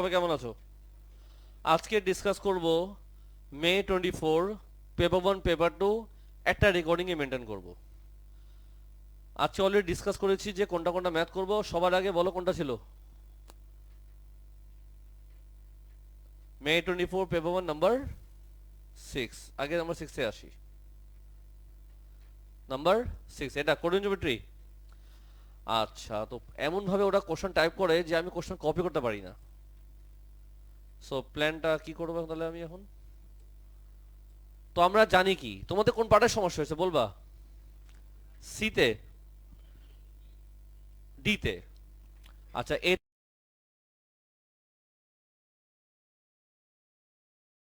সবাই কেমন আছো? আজকে ডিসকাস করব মে 24 পেপার 1 পেপার 2 একটা রেকর্ডিং এ মেনটেন করব। আজকে অলরেডি ডিসকাস করেছি যে কোনটা কোনটা ম্যাথ করব। সবার আগে বলো কোনটা ছিল? মে 24 পেপার 1 নাম্বার 6। আগে নাম্বার 6 এ আসি। নাম্বার 6 এটা কোঅর্ডিনেট জিওমেট্রি। আচ্ছা, তো এমন ভাবে ওরা কোশ্চেন টাইপ করে যে আমি কোশ্চেন কপি করতে পারি না। সো প্ল্যানটা কি করব তাহলে আমি এখন? তো আমরা জানি কি তোমাদের কোন পার্টের সমস্যা হয়েছে বলবা? সি তে, ডি তে। আচ্ছা, এ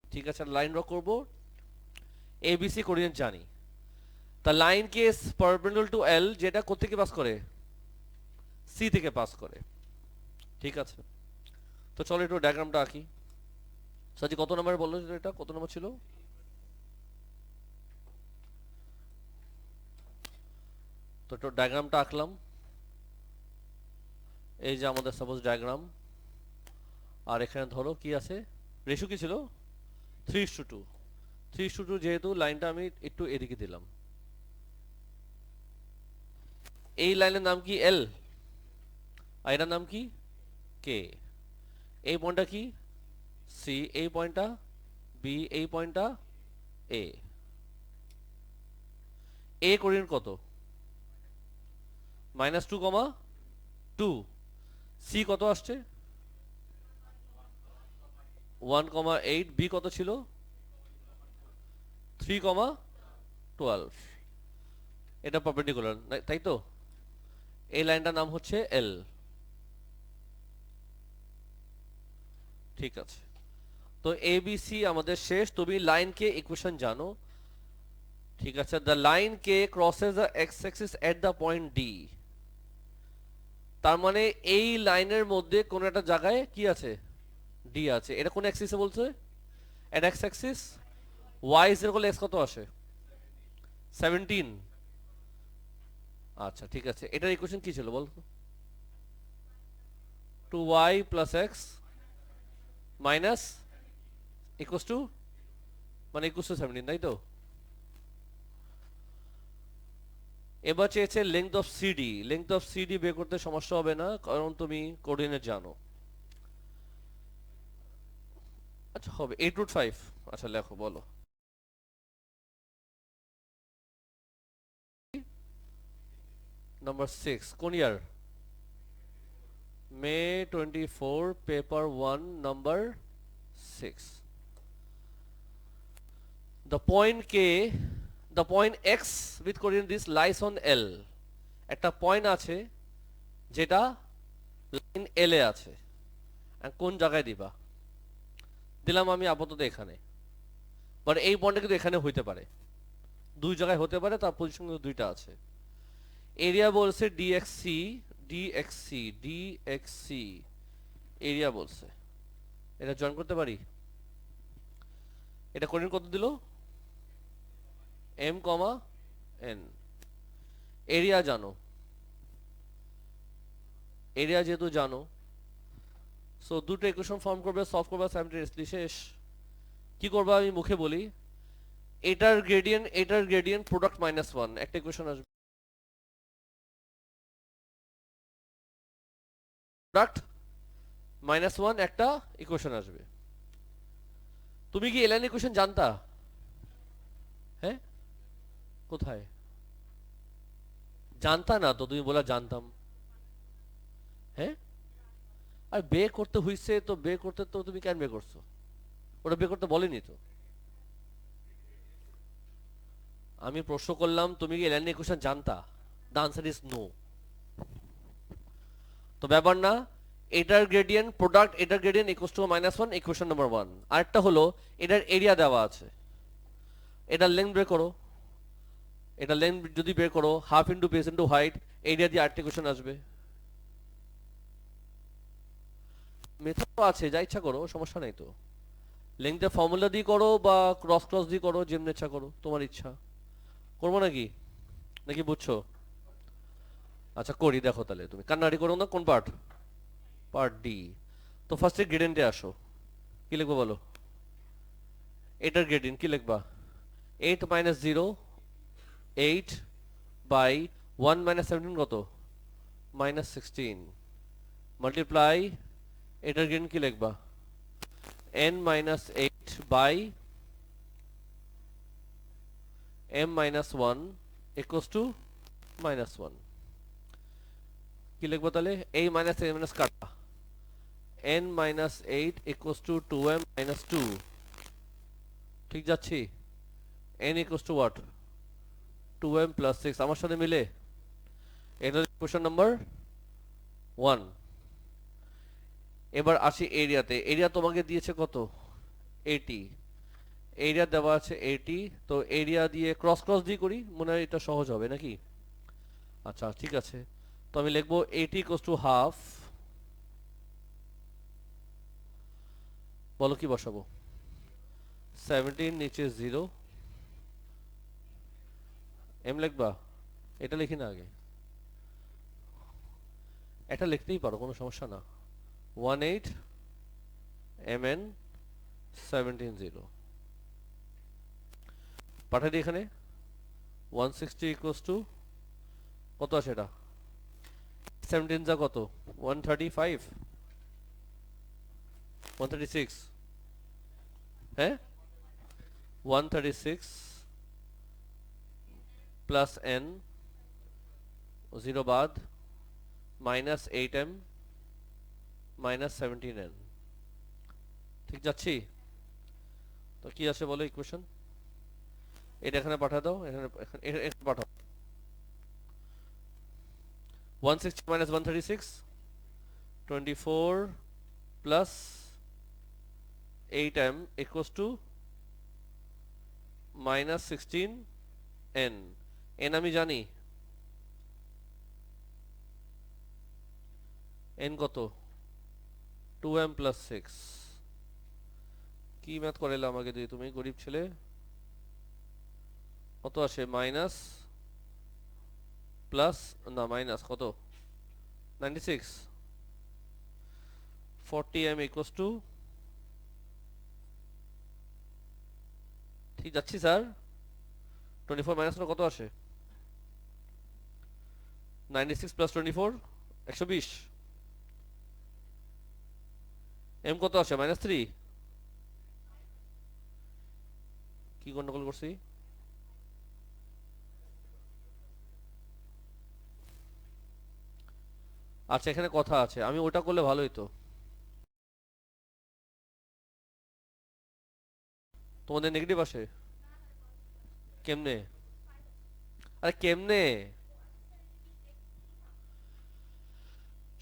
ঠিক আছে, লাইন ড্র করব। এবিসি কোঅর্ডিনেট জানি। তা লাইন কে পারপেন্ডিকুলার টু এল, যেটা কোত্থেকে পাস করে? সি থেকে পাস করে। ঠিক আছে, তো চলো একটু ডায়াগ্রামটা আঁকি। সাজি কত নম্বরে বললো এটা, কত নম্বর ছিল? তো একটু ডায়াগ্রামটা আঁকলাম। এই যে আমাদের সাপোজ ডায়াগ্রাম। আর এখানে ধরো কি আছে, রেশিও কি ছিল? 3:2। 3:2 যেহেতু লাইনটা আমি একটু এদিকে দিলাম। এই লাইনের নাম কি? এল। আর এটার নাম কি? কে। এই পয়েন্টটা কি? সি। এই পয়েন্টটা বি। এই পয়েন্টটা এ। এ কোঅর্ডিনেট কত? -2, 2। সি কত আসছে? 1,8। বি কত ছিল? 3,12। এটা পারপেন্ডিকুলার, তাই তো? এই লাইনটার নাম হচ্ছে এল। ঠিক আছে, তো এ বি সি আমাদের শেষ। তুমি লাইন কে ইকুয়েশন জানো। ঠিক আছে, the line K crosses the x Axis at the point D. তার মানে এই লাইনের মধ্যে কোন একটা জায়গায় কি আছে? ডি আছে। এটা কোন অ্যাক্সিসে বলছে? এটা x axis. Y is equal x কত আসে? 17। আচ্ছা ঠিক আছে, এটার ইকুয়েশন কি ছিল বল? 2y plus x minus equals to, মানে ইকুয়াস টু 17, তাই তো? এবার চেয়েছে length of CD. Length of CD বের করতে সমস্যা হবে না, কারণ তুমি কোঅর্ডিনেট জানো। আচ্ছা হবে 8√5। আচ্ছা লেখো, বলো। নাম্বার 6 কোন ইয়ার? মে 24 paper 1 number 6। The point K, the point X with coordinate this lies on L. একটা পয়েন্ট আছে যেটা লাইন L এ আছে। কোন জায়গায় দিবা? দিলাম আমি আপাতত এখানে। বাট এই পয়েন্টটা কিন্তু এখানে হইতে পারে, দুই জায়গায় হতে পারে, তার পজিশন কিন্তু দুইটা আছে। এরিয়া বলছে ডিএক্সসি। ডিএক্সসি ডিএক্সসি এরিয়া বলছে। এটা জয়েন করতে পারি। এটা কোঅর্ডিনেট কত দিল? M comma n. এরিয়া জানো, এরিয়া যেহেতু জানো, সো দুটো ইকুয়েশন ফর্ম করবে, সলভ করবে সাইমultaneously, শেষ। কি করবে আমি মুখে বলি। এটার গ্রেডিয়েন্ট প্রোডাক্ট -1 একটা ইকুয়েশন আসবে। প্রোডাক্ট -1 একটা ইকুয়েশন আসবে। তুমি কি এলাইন ইকুয়েশন জানতা? হ্যাঁ, কোথায়? জানতা না তো, তুমি বলা জানতাম। হ্যাঁ, আর বে করতে হইছে তো, বে করতে তো তুমি কেন বে করছো? ওটা বে করতে বলেনি তো। আমি প্রশ্ন করলাম তুমি কি এলাইন ইকুয়েশন জানতা? The answer is no. তো ব্যাপার না। এটার গ্রেডিয়েন্ট প্রোডাক্ট, এটার gradient equals to -1, equation number 1। আরেকটা হলো এটার এরিয়া দেওয়া আছে। এটার লেন্থ বের করো। এটা লেন্থ যদি বের করো, half into base into height, area দিয়ে আরেকটা ইকুয়েশন আসবে। মেথড আছে, যা ইচ্ছা করো, সমস্যা নেই তো। লেন্থের ফর্মুলা দিয়ে করো বা ক্রস ক্রস দিয়ে করো, যেমন ইচ্ছা করো, তোমার ইচ্ছা। করবো নাকি? নাকি বুঝছো? আচ্ছা করি, দেখো তাহলে। তুমি কান্নাড়ি করো না, কোন পার্ট? Part D. তো ফার্স্টে গ্রেডিয়েন্টে আসো, কি লিখবো বলো? এটার গ্রেডিয়েন্ট কি লিখবা? 8 মাইনাস 0, 8 বাই 1 মাইনাস 17 কত? মাইনাস 16 মাল্টিপ্লাই, এটার গ্রেডিয়েন্ট কি লিখবা? n minus 8 by m minus 1 equals to minus 1। কি লিখবো তাহলে? এই মাইনাস এই মাইনাস কাটা, n minus 8 equals to 2m minus 2। ঠিক যাচ্ছি? n equals to what? 2m plus 6। আমার সাথে মিলে? এটা ইকুয়েশন নাম্বার 1। এবার আসি এরিয়াতে। এরিয়া তোমাকে দিয়েছে কত? 80। এরিয়া দেওয়া আছে 80, তো এরিয়া দিয়ে ক্রস ক্রস দিয়ে করি, মনে হয় এটা সহজ হবে নাকি? আচ্ছা ঠিক আছে, তো আমি লিখবো 80 ইকুয়ালস টু হাফ, বলো কি বসাবো? 17 নিচে 0, m লিখবা? এটা লিখি না আগে? এটা লিখতেই পারো, কোনো সমস্যা না। 18 mn 17 0 পাঠিয়ে দিই এখানে। 160 ইকুয়ালস টু কত আছে এটা? 17 যা কত? 135, 136, হ্যাঁ 136 প্লাস n 0 বাদ মাইনাস 8m মাইনাস 17n। ঠিক যাচ্ছি? তো কি আছে বলো ইকুয়েশন? এটা এখানে পাঠা দাও, এখানে এখানে পাঠাও। 160 minus 136, 24 plus 8m equals to minus 16n। n আমি জানি, n কত? 2m plus 6। কি ম্যাথ করাইলে আমাকে দিয়ে, তুমি গরিব ছেলে। কত আসে? মাইনাস প্লাস না মাইনাস কত? 96, 40m equals to, ঠিক যাচ্ছি স্যার? 24 মাইনাস কত আসে? 96 প্লাস 24 120। m কত আসে? মাইনাস 3। কি গন্ডগোল করছি? আচ্ছা এখানে কথা আছে, আমি ওটা করলে ভালো হতো। তোমাদের নেগেটিভ আসে কেমনে? আরে কেমনে?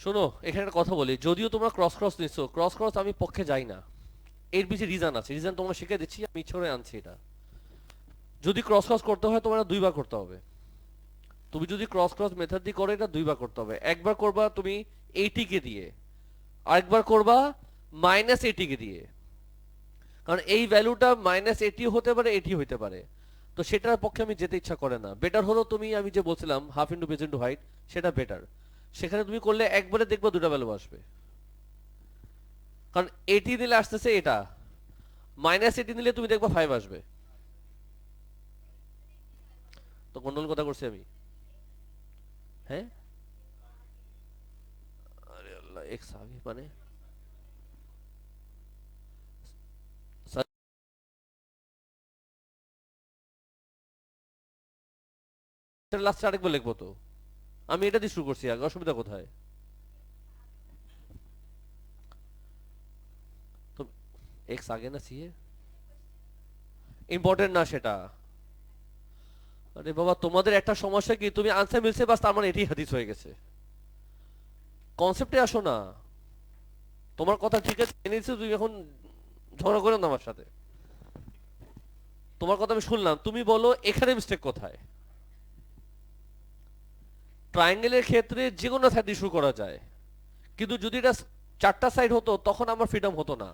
শোনো এখানে একটা কথা বলি, যদিও তোমরা ক্রস ক্রস নিচ্ছ, ক্রস ক্রস আমি পক্ষে যাই না। এর পিছনে রিজন আছে, রিজন তোমরা শিখে দিচ্ছি, আমি ইচ্ছে করে আনছি এটা। যদি ক্রস ক্রস করতে হয় তোমার দুইবার করতে হবে। তুমি যদি ক্রস ক্রস মেথড দিয়ে করো, এটা দুইবার করতে হবে। একবার করবা তুমি 80 কে দিয়ে, আরেকবার করবা মাইনাস 80 কে দিয়ে। কারণ এই ভ্যালুটা মাইনাস 80 হতে পারে, 80 হতে পারে। তো সেটার পক্ষে আমি যেতে ইচ্ছা করে না। বেটার হলো তুমি, আমি যে বলছিলাম half into base into height, সেটা বেটার। সেখানে তুমি করলে একবারে দেখবা দুটা ভ্যালু আসবে। কারণ 80 নিলে আসতেছে এটা, মাইনাস 80 নিলে তুমি দেখবা 5 আসবে। তো গন্ডগোল কথা করছি আমি? হ্যাঁ আরে আল্লাহ, এক্স আগে মানে লাস্টে আরেকবার লিখবো তো। আমি এটা দিয়ে শুরু করছি, আগে অসুবিধা কোথায়? তো এক্স আগে না সি এ? ইম্পর্টেন্ট না সেটা। আরে বাবা, তোমাদের একটা সমস্যা কি, তুমি আনসার মিলছে বাস তার মানে এটাই হাদিস হয়ে গেছে। কনসেপ্টে আসো না। তোমার কথা ঠিক আছে এনেছি, তুমি এখন ঝগড়া করো না আমার সাথে। তোমার কথা আমি শুনলাম, তুমি বলো এখানে মিস্টেক কোথায়। ট্রায়াঙ্গেলের ক্ষেত্রে যে কোনো সাইড দিয়ে শুরু করা যায়, কিন্তু যদি এটা চারটা সাইড হতো তখন আমার ফ্রিডম হতো না।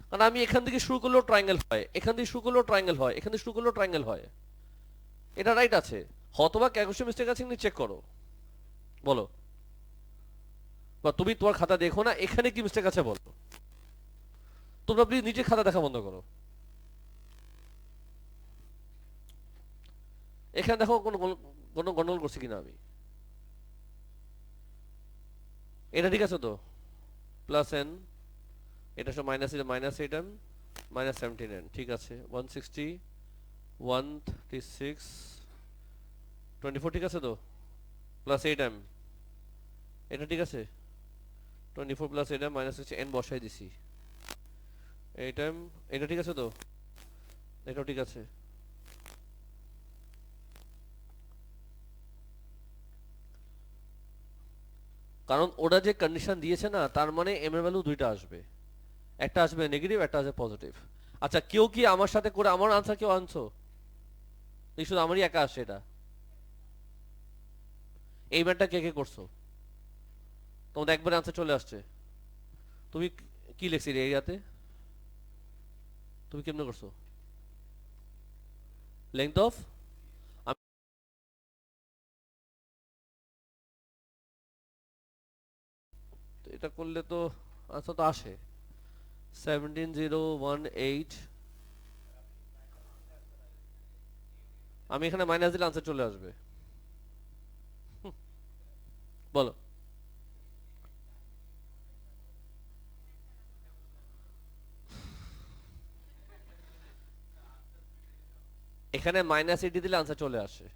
কারণ আমি এখান থেকে শুরু করলেও ট্রায়াঙ্গেল হয়, এখান থেকে শুরু করলেও ট্রায়াঙ্গেল হয়, এখান থেকে শুরু করলেও ট্রায়াঙ্গেল হয়। এটা রাইট আছে, হয়তোবা ক্যালকুলেশন মিস্টেক আছে, কিন্তু চেক করো। বলো বা তুমি তোমার খাতা দেখো না, এখানে কি মিস্টেক আছে বলো। তোমরা প্লিজ নিজে খাতা দেখা বন্ধ করো। এখানে দেখো কোনো কোনো গন্ডগোল করছি কিনা আমি। এটা ঠিক আছে তো? প্লাস এন, এটা সব মাইনাস, এটা মাইনাস 8m মাইনাস 17n, ঠিক আছে। 160 136 24, ঠিক আছে তো? প্লাস 8m, এটা ঠিক আছে। 24 প্লাস 8m মাইনাস 60n বসাই দিছি। 8m, এটা ঠিক আছে তো? এটাও ঠিক আছে। কারণ ওরা যে কন্ডিশন দিয়েছে না, তার মানে এম এর ভ্যালু দুইটা আসবে, একটা আসবে নেগেটিভ, একটা আসবে পজিটিভ। আচ্ছা, কেউ কি আমার সাথে করে আমার আনসার কেউ আনছো? এই শুধু আমারই একা আসে এটা? এই ম্যানটা কে কে করছো? তোমাদের একবার আনসার চলে আসছে। তুমি কি লিখছি রে এরিয়াতে? তুমি কেমনে করছো? লেংথ অফ, এটা করলে তো আনসার তো আসে 17018। আমি এখানে মাইনাস দিলে আনসার চলে আসবে। বলো। এখানে মাইনাস 80 দিলে আনসার চলে আসে,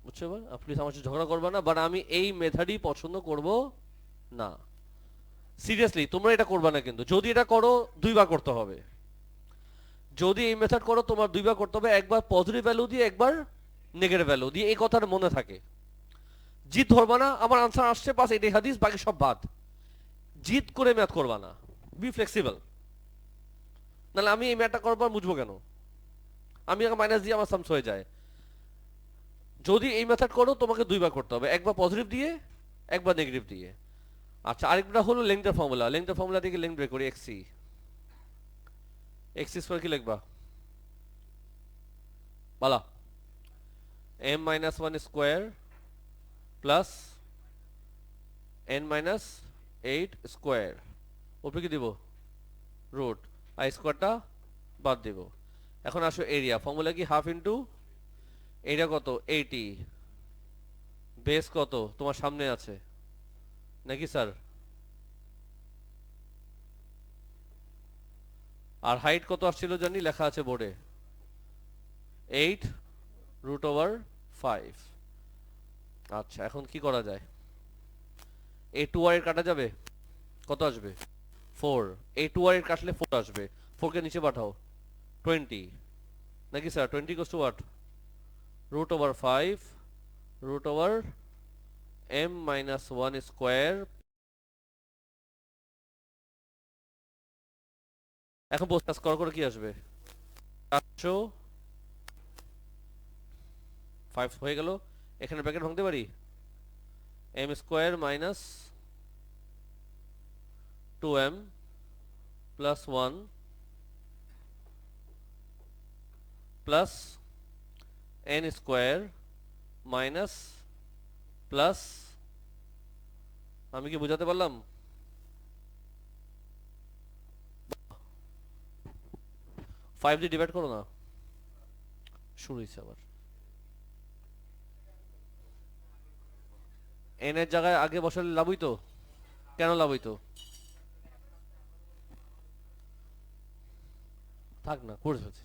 বুঝছো? এবার প্লিজ আমার সাথে ঝগড়া করবে না, বাট আমি এই মেথডই পছন্দ করব না। সিরিয়াসলি তোমরা এটা করবে না কিন্তু। যদি এটা করো দুইবার করতে হবে। যদি এই মেথড করো তোমার দুইবার করতে হবে, একবার পজিটিভ ভ্যালু দিয়ে, একবার নেগেটিভ ভ্যালু দিয়ে। এই কথাটা মনে থাকে। জিদ ধরবা না, আমার আনসার আসছে পাস, এটাই হাদিস, বাকি সব বাদ। জিদ করে ম্যাথ করবা না, বি ফ্লেক্সিবল। নাহলে আমি এই ম্যাথটা করবার বুঝবো কেন? আমি আগে মাইনাস দিয়ে আমার সামস হয়ে যায়। যদি এই মেথড করো তোমাকে দুইবার করতে হবে, একবার পজিটিভ দিয়ে, একবার নেগেটিভ দিয়ে। আচ্ছা, আরেকটা হলো লেংথের ফর্মুলা। লেংথের ফর্মুলা থেকে লেংথ বের করি, এক্সি। এক্সি স্কয়ার কি লিখবা বলা? m minus 1 square plus n minus 8 square, উপরে কি দিব? রুট, আর স্কয়ারটা বাদ দিব। এখন আসো এরিয়া। ফর্মুলা কি? হাফ ইন্টু এরিয়া কত? 80। বেস কত? তোমার সামনে আছে নাকি স্যার? আর হাইট কত আসছিল জানি, লেখা আছে বোর্ডে, 8 রুট ওভার 5। আচ্ছা, এখন কি করা যায়? এই 2 আর কাটা যাবে, কত আসবে? 4। এই 2 আর কাটলে 4 আসবে, 4 কে নিচে পাঠাও, 20 নাকি sir? 20 equals to what? Root over 5 root over m minus 1 square. এখন বসে স্কয়ার করে কি আসবে? 405 হয়ে গেল। এখানে ব্র্যাকেট ভাঙতে পারি, m square minus 2m plus 1 plus n square minus plus, আমি কি বুঝাতে পারলাম? 5 দিয়ে ডিভাইড করো না। শুরু হয়েছে আবার। n এর জায়গায় আগে বসালে লাভ হইতো? কেন লাভ হইতো? থাক না, করে ফেলছি,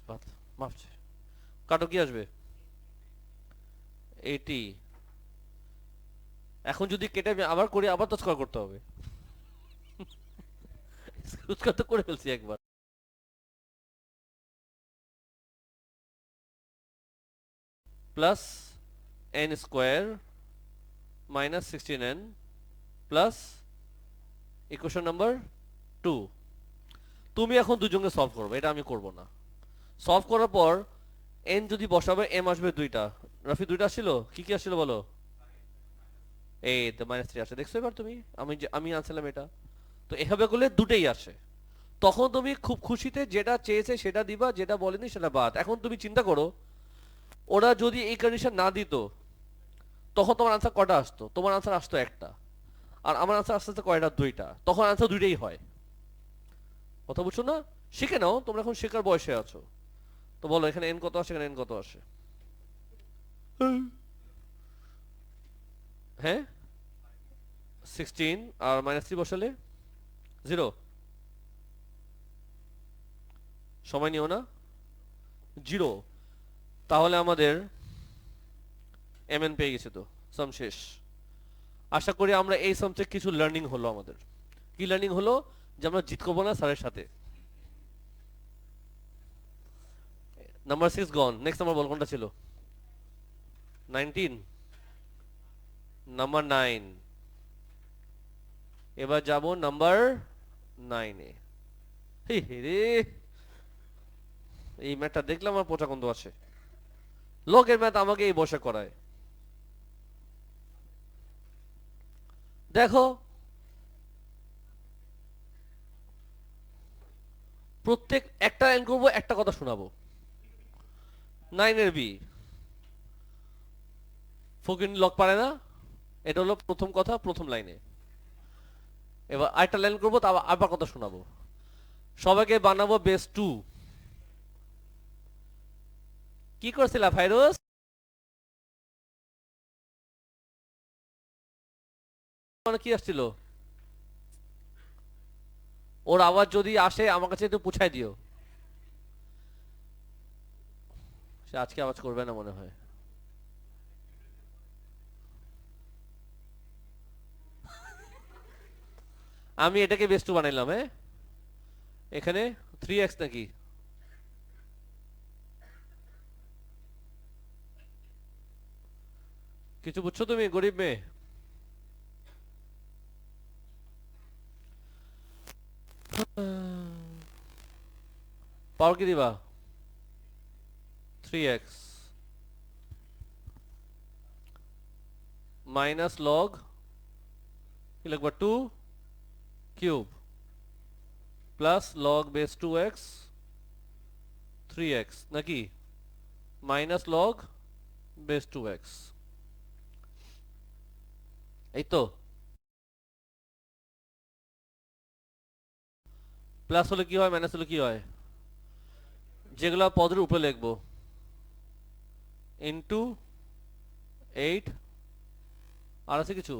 মাফছে। কাটো, কি আসবে? 80। এখন যদি কেটে আমি আবার করি, আবার তো স্কয়ার করতে হবে। স্কয়ার তো করে ফেলছি একবার। Plus n square minus 16n plus equation number 2। তুমি এখন দুজনকে সলভ করবে, এটা আমি করব না। সলভ করার পর n যদি বসাবে, m আসবে দুইটা। রাফি, দুইটা আসছিল, কি কি আসছিল বলো? এই তো -3 আসে, দেখছো এবার তুমি? আমি আনছিলাম এটা। তো এভাবে করলে দুটেই আসে। তখন তুমি খুব খুশিতে যেটা চেয়েছে সেটা দিবা, যেটা বলেনি সেটা বাদ। এখন তুমি চিন্তা করো, ওরা যদি এই কন্ডিশন না দিত, তখন তোমার আনসার কটা আসতো? তোমার আনসার আসতো একটা। আর আমার আনসার আস্তে আস্তে কয়টা, দুইটা, তখন আনসার দুইটাই হয়। কথা বুঝছো না? শিখে নাও, তোমরা এখন শেখার বয়সে আছো। তো বলো এখানে এন কত আসে, এখানে এন কত আসে? হ্যাঁ, 16 আর -3 বসালে 0। সময় নিও না, 0। তাহলে আমাদের mn পেয়ে গেছে, তো সাম শেষ। আশা করি আমরা এই সাম থেকে কিছু লার্নিং হলো আমাদের। কি লার্নিং হলো? যে আমরা জিত করবো না স্যারের সাথে। নাম্বার 6 গন। নেক্সট নাম্বার বল, কোনটা ছিল? 19। নাম্বার 9। এবার যাব নাম্বার 9 এ। হে হে রে, এই ম্যাথটা দেখলাম আমার পচা গন্ধ আসে। লোকের ম্যাথ আমাকে এই বসে করায়। দেখো, প্রত্যেক একটা লাইন করবো, একটা কথা শোনাবো। 9 এর বি, ফকিন লক পারে না, এটা হলো প্রথম কথা প্রথম লাইনে। এবার আরেকটা লাইন করবো, তা আবার কথা শোনাবো। সবাইকে বানাবো বেস 2। কি করছিলা ফাইরোজ? মানে কি আসছিল? ওর আওয়াজ যদি আসে আমার কাছে একটু পুছাই দিও। সে আজকে আওয়াজ করবে না মনে হয়। আমি এটাকে বেস 2 বানাইলাম। হ্যাঁ, এখানে 3x নাকি? কিছু বুঝছো তুমি, গরিব মেয়ে? পাওয়ার কি দিবা? 3x মাইনাস লগ, কি লিখবা, 2 cube plus log base 2x 3x নাকি, মাইনাস লগ বেস 2x। এই তো। প্লাস হলে কি হয়, মাইনাস হলে কি হয়? যেগুলো পদের উপরে লিখবো, ইন্টু 8। আর আছে কিছু?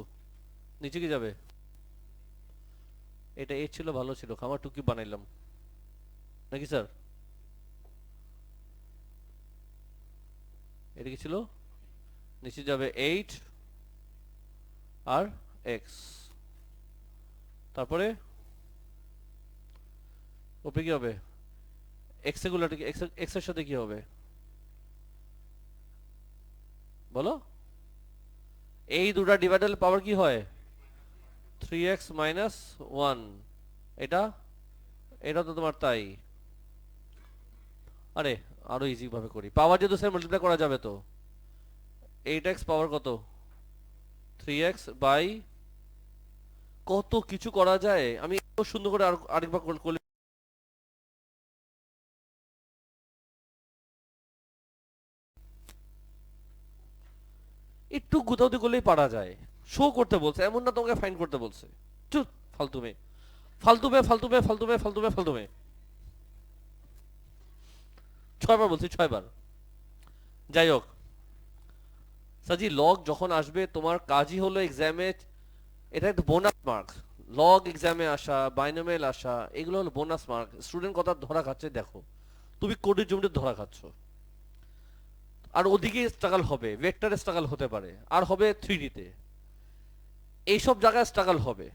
নিচে কি যাবে? এটা 8 ছিল, ভালো ছিল, খামার টুকি বানাইলাম নাকি স্যার? এটা কি ছিল? নিচে যাবে 8 আর x, তারপরে উপরে কি হবে? x এগুলো, x এর সাথে কি হবে বলো? এই দুটা ডিভাইডাল পাওয়ার কি হয়? 3x minus 1। এটা, এটা তো তোমার তাই। আরে আরো ইজি ভাবে করি, পাওয়ার যেহেতু স্যার মাল্টিপ্লাই করা যাবে, তো 8x পাওয়ার কত? 3x বাই, কত কিছু করা যায়। আমি এত সুন্দর করে আরেকবার করলে একটু গুতাগুতি করলেই পারা যায়। শো করতে বলছে, এমন না তোমাকে ফাইন করতে বলছে। চুপ, ফালতু মেয়ে, ফালতু মেয়ে, ফালতু মেয়ে, ফালতু মেয়ে, ফালতু মেয়ে, ফালতু মেয়ে। 6বার বলছি, 6বার। যাই হোক, সাজি লগ যখন আসবে তোমার কাজই হলো এক্সামে, এটা একটা বোনাস মার্ক। লগ এক্সামে আসা, বাইনোমিয়াল আসা, এগুলো হলো বোনাস মার্ক। স্টুডেন্ট কথা ধরা খাচ্ছে, দেখো তুমি কোডের জমিতে ধরা খাচ্ছ। আর ওদিকে স্ট্রাগল হবে, ভেক্টরে স্ট্রাগল হতে পারে, আর হবে 3D-তে, এইসব জায়গায় স্ট্রাগল হবে।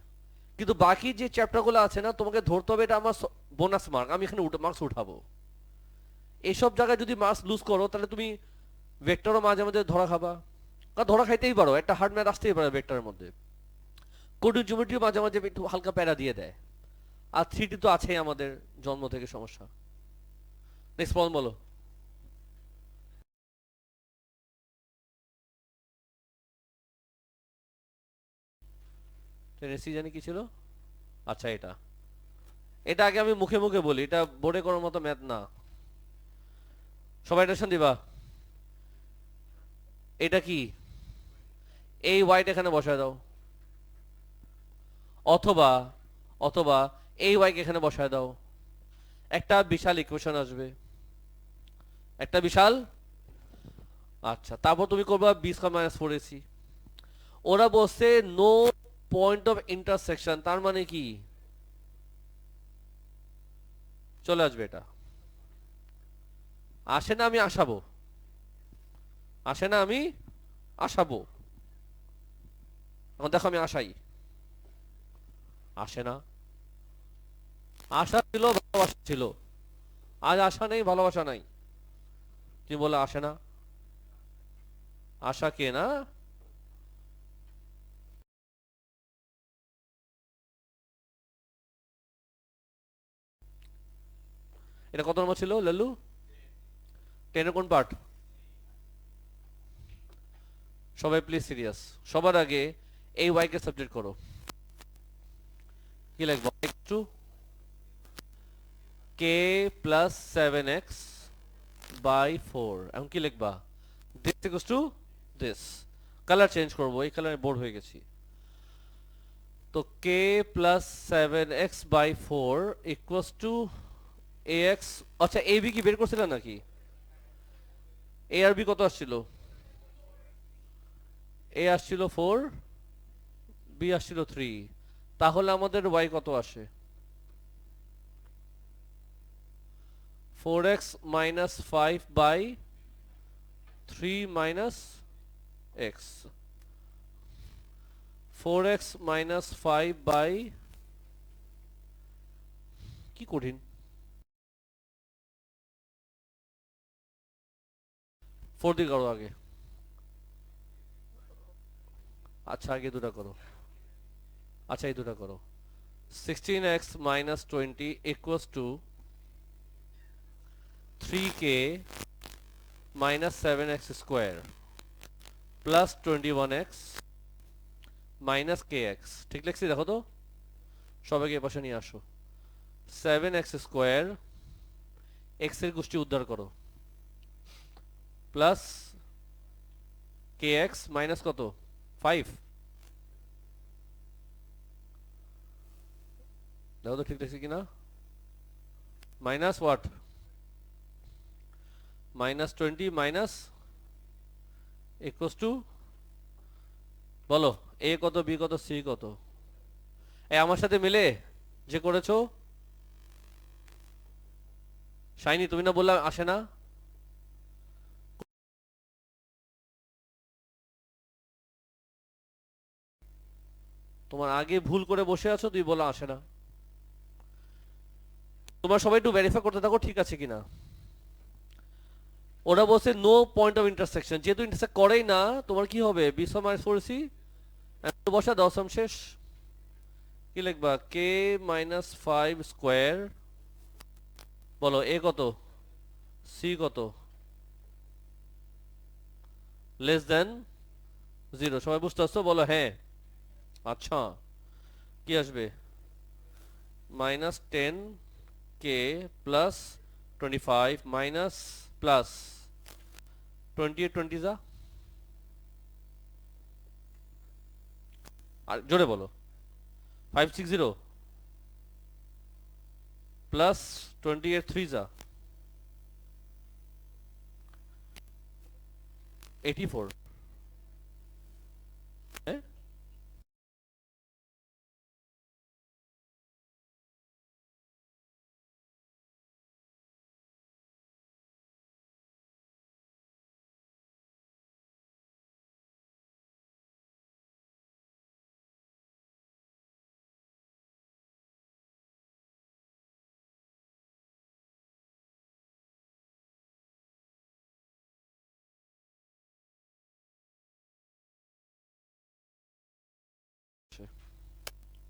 কিন্তু বাকি যে চ্যাপ্টারগুলো আছে না, তোমাকে ধরতে হবে এটা আমার বোনাস মার্ক, আমি এখানে মার্কস উঠাবো। এইসব জায়গায় যদি মার্কস লুজ করো, তাহলে তুমি ভেক্টরও মাঝে মাঝে ধরা খাবা। কারণ ধরা খাইতেই পারো, একটা হার্ড ম্যাথ আসতেই পারে ভেক্টরের মধ্যে। কোডের জিওমেট্রি মাঝে মাঝে একটু হালকা প্যারা দিয়ে দেয়। আর 3D তো আছেই আমাদের জন্ম থেকে সমস্যা। নেক্সট প্রবলেম বলো। টেনেসি জানি কি ছিল? আচ্ছা, এটা, এটা আগে আমি মুখে মুখে বলি, এটা বোর্ডে করার মতো ম্যাথ না। সবাই টেনশন দিবা। এটা কি? এই ওয়াইট এখানে বসায় দাও। অথবা অথবা এই ওয়াইকে এখানে বসায় দাও, একটা বিশাল ইকুয়েশন আসবে, একটা বিশাল। আচ্ছা, তারপর তুমি করবা b square minus four ac. ওরা বলছে নো পয়েন্ট অফ ইন্টারসেকশন, তার মানে কি চলে আসবে এটা। আসে না আমি আসাবো, আসে না আমি আসাবো। এখন দেখো আমি আসাই, আসে না। আশা ছিল, ভালোবাসা ছিল, আজ আশা নেই, ভালোবাসা নাই। তুমি বলে আসে না, আশা কে না। এটা কত নম্বর ছিল লাল্লু? 10 এর কোন পার্ট? সবাই প্লিজ সিরিয়াস। সবার আগে এই ওয়াই কে সাবজেক্ট করো। কি লিখবো? একটু কে প্লাস 7x বাই 4, এখন কি লিখবা? This equals to this. Colour change করবো, এই কালারে বোর হয়ে গেছি। তো কে plus 7x by 4 equals to ax। আচ্ছা, এ বি কি বের করছিলেন নাকি? এ আর বি কত আসছিল? এ আসছিল 4, বি আসছিল 3। তাহলে আমাদের ওয়াই কত আসে? 4x minus 5 by 3 minus x। 4x minus 5 by, কি কঠিন, 4 দিয়ে করো আগে। আচ্ছা, আগে দুটা করো। আচ্ছা, এই দুটা করো। 16x minus 20 equals two 3k minus 7x square plus 21x minus kx। ঠিক লিখছি দেখো তো, সবাইকে এ পাশে নিয়ে আসো। 7x স্কোয়ার, x এর গোষ্ঠী উদ্ধার করো, প্লাস kx মাইনাস কত 5। দেখো তো ঠিক লিখছি কিনা। Minus what? Minus 20 minus equals to, বলো এ কত, বি কত, সি কত? এ আমার সাথে মিলে যে করেছো। শাইনি তুমি না বললাম আসে না? তোমার আগে ভুল করে বসে আছো, তুই বলো আসে না। তোমার সবাই একটু ভেরিফাই করতে থাকো ঠিক আছে কিনা। ওরা বলছে নো পয়েন্ট অফ ইন্টারসেকশন, যেহেতু ইন্টারসেক্ট করেই না, তোমার কি হবে? বি সমান মাইনাস ফোর সি বসা, দশম শেষ। কি লিখবা? কে মাইনাস 5 স্কোয়ার, বলো এ কত, সি কত, লেস দেন 0। সবাই বুঝতে পারছো? বলো হ্যাঁ। আচ্ছা, কি আসবে? Minus 10k plus 25 minus plus 28 20 যা, আর জোরে বলো। 560 প্লাস 28 3 যা 84। হ্যাঁ,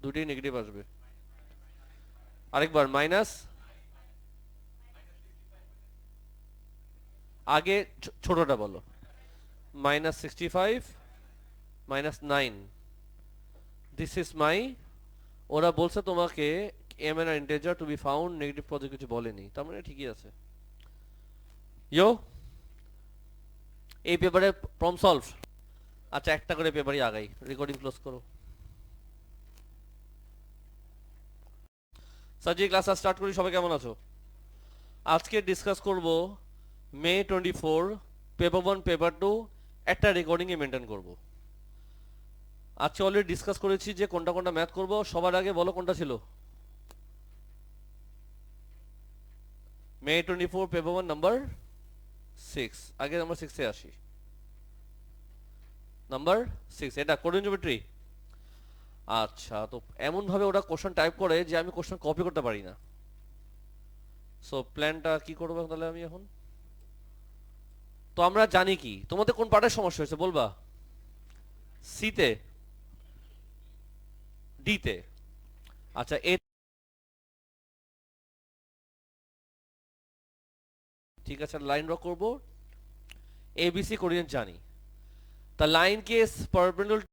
দুটোই নেগেটিভ আসবে। আরেকবার মাইনাস, আগে ছোটটা বলো। Minus 65 minus 9, this is my. ওরা বলছে তোমাকে m n integer to be found, negative পদে কিছু বলেনি, তার মানে ঠিকই আছে। ইয়ো, এই পেপারে প্রবলেম সলভ। আচ্ছা, একটা করে পেপারই আগাই, রেকর্ডিং ক্লোজ করো। সাজি ক্লাস স্টার্ট করি। সবাই কেমন আছো? আজকে ডিসকাস করব মে 24 পেপার 1 পেপার 2 একটা রেকর্ডিং এ মেনটেন করব। আজকে অলরেডি ডিসকাস করেছি যে কোনটা কোনটা ম্যাথ করব। সবার আগে বলো কোনটা ছিল? মে 24 পেপার 1 নাম্বার 6। আগে নাম্বার 6 এ আসি। নাম্বার 6 এটা কোঅর্ডিনেট জিওমেট্রি। আচ্ছা, তো এমন ভাবে ওরা কোশ্চেন টাইপ করে যে আমি কোশ্চেন কপি করতে পারি না। সো প্ল্যানটা কি করব তাহলে আমি এখন? তো আমরা জানি কি তোমাদের কোন পার্টের সমস্যা হয়েছে বলবা? সি তে, ডি তে। আচ্ছা এ ঠিক আছে, লাইন ড্র করব। এবিসি কোঅর্ডিনেট জানি। তা লাইন কে পারপেন্ডিকুলার